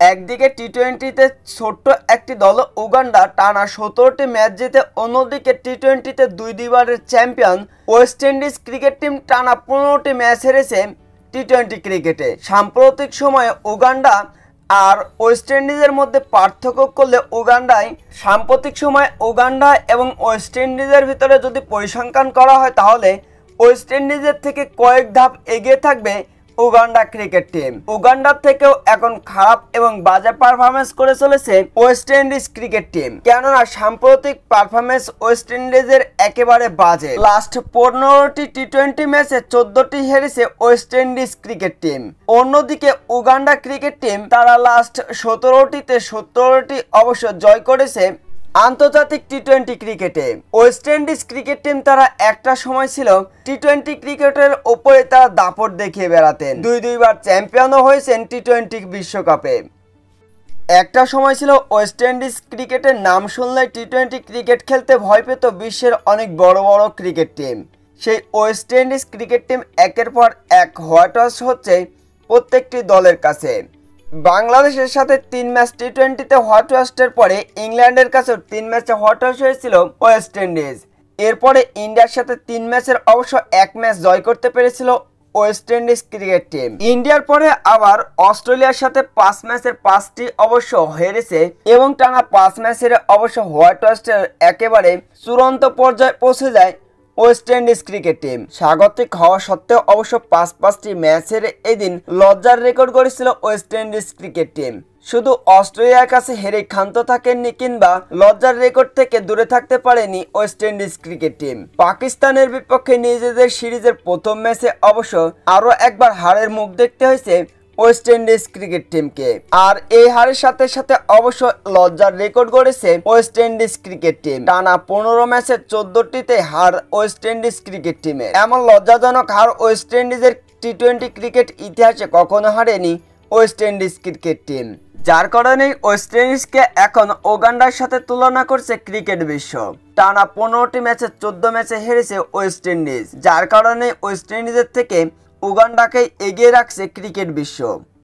একদিকে টি-টোয়েন্টিতে ছোট্ট একটি দল উগান্ডা টানা 17টি ম্যাচ জিতে, অন্যদিকে টি-টোয়েন্টিতে দুইবারের champion West Indies cricket team টানা 15টি ম্যাচ হেরেছে টি-টোয়েন্টি ক্রিকেটে। সাম্প্রতিক সময়ে উগান্ডা আর ওয়েস্ট ইন্ডিজের মধ্যে পার্থক্য করলে সাম্প্রতিক সময়ে উগান্ডা এবং ওয়েস্ট ইন্ডিজের ভিতরে যদি পরিসংখ্যান করা হয় তাহলে ওয়েস্ট ইন্ডিজের থেকে কয়েক ধাপ এগিয়ে থাকবে উগান্ডা ক্রিকেট টিম। উগান্ডার থেকেও এখন খারাপ এবং বাজে পারফরমেন্স করে চলেছে ওয়েস্ট ইন্ডিজ ক্রিকেট টিম, কেননা সাম্প্রতিক পারফরমেন্স ওয়েস্ট ইন্ডিজের একেবারে বাজে। লাস্ট 15টি টি-20 ম্যাচে 14টি হেরেছে ওয়েস্ট ইন্ডিজ ক্রিকেট টিম। অন্যদিকে উগান্ডা ক্রিকেট টিম তারা লাস্ট 17টিতে 17টি অবশ্য জয় করেছে আন্তর্জাতিক টি-20 ক্রিকেটে। ওয়েস্ট ইন্ডিজ ক্রিকেট টিম তারা একটা সময় ছিল টি-20 ক্রিকেটের ওপরে তারা দাপট দেখিয়ে বেড়াতেন, দুইবার চ্যাম্পিয়নও হয়েছেন টি-20 বিশ্বকাপে। একটা সময় ছিল ওয়েস্ট ইন্ডিজ ক্রিকেটের নাম শুনলে টি-20 ক্রিকেট খেলতে ভয় পেত বিশ্বের অনেক বড় বড় ক্রিকেট টিম। সেই ওয়েস্ট ইন্ডিজ ক্রিকেট টিম একের পর এক হোয়াইট ওয়াশ হচ্ছে প্রত্যেকটি দলের কাছে। বাংলাদেশের সাথে 3 ম্যাচ টি-20তে হোয়াইট ওয়াশের পরে ইংল্যান্ডের কাছেও 3 ম্যাচে হোয়াইট ওয়াশ হয়েছিল ওয়েস্ট ইন্ডিজ। এরপরে ইন্ডিয়ার সাথে 3 ম্যাচের অবশ্য 1 ম্যাচ জয় করতে পেরেছিল ওয়েস্ট ইন্ডিজ ক্রিকেট টিম। ইন্ডিয়ার পরে আবার অস্ট্রেলিয়ার সাথে 5 ম্যাচের 5টি অবশ্য হেরেছে এবং টানা 5 ম্যাচের অবশ্য হোয়াইট ওয়াশের একেবারে চূড়ান্ত পর্যায়ে পৌঁছে যায় ওয়েস্ট ইন্ডিজ ক্রিকেট টিম। স্বাগতিক হওয়া সত্ত্বেও অবশ্য 5টি ম্যাচের এদিন লজ্জার রেকর্ড গড়েছিল ওয়েস্ট ইন্ডিজ ক্রিকেট টিম। শুধু অস্ট্রেলিয়ার কাছে হেরে ক্ষান্ত থাকেননি কিংবা লজ্জার রেকর্ড থেকে দূরে থাকতে পারেনি ওয়েস্ট ইন্ডিজ ক্রিকেট টিম। পাকিস্তানের বিপক্ষে নিজেদের সিরিজের প্রথম ম্যাচে অবশ্য আরও একবার হারের মুখ দেখতে হয়েছে ওয়েস্ট ইন্ডিজ ক্রিকেট টিমকে। আর এই হারের সাথে সাথে অবশ্য লজ্জার রেকর্ড গড়েছে ওয়েস্ট ইন্ডিজ ক্রিকেট টিম। টানা 15 ম্যাচের 14টিতে হার ওয়েস্ট ইন্ডিজ ক্রিকেট টিমের। এমন লজ্জাজনক হার ওয়েস্ট ইন্ডিজের টি-20 ক্রিকেট ইতিহাসে কখনো হারেনি ওয়েস্ট ইন্ডিজ ক্রিকেট টিম, যার কারণে ওয়েস্ট ইন্ডিজকে এখন উগান্ডার সাথে তুলনা করছে ক্রিকেট বিশ্ব। টানা 15টি ম্যাচে 14 ম্যাচে হেরেছে ওয়েস্ট ইন্ডিজ, যার কারণে ওয়েস্ট ইন্ডিজের থেকে উগান্ডাকে এগিয়ে রাখছে ক্রিকেট বিশ্ব।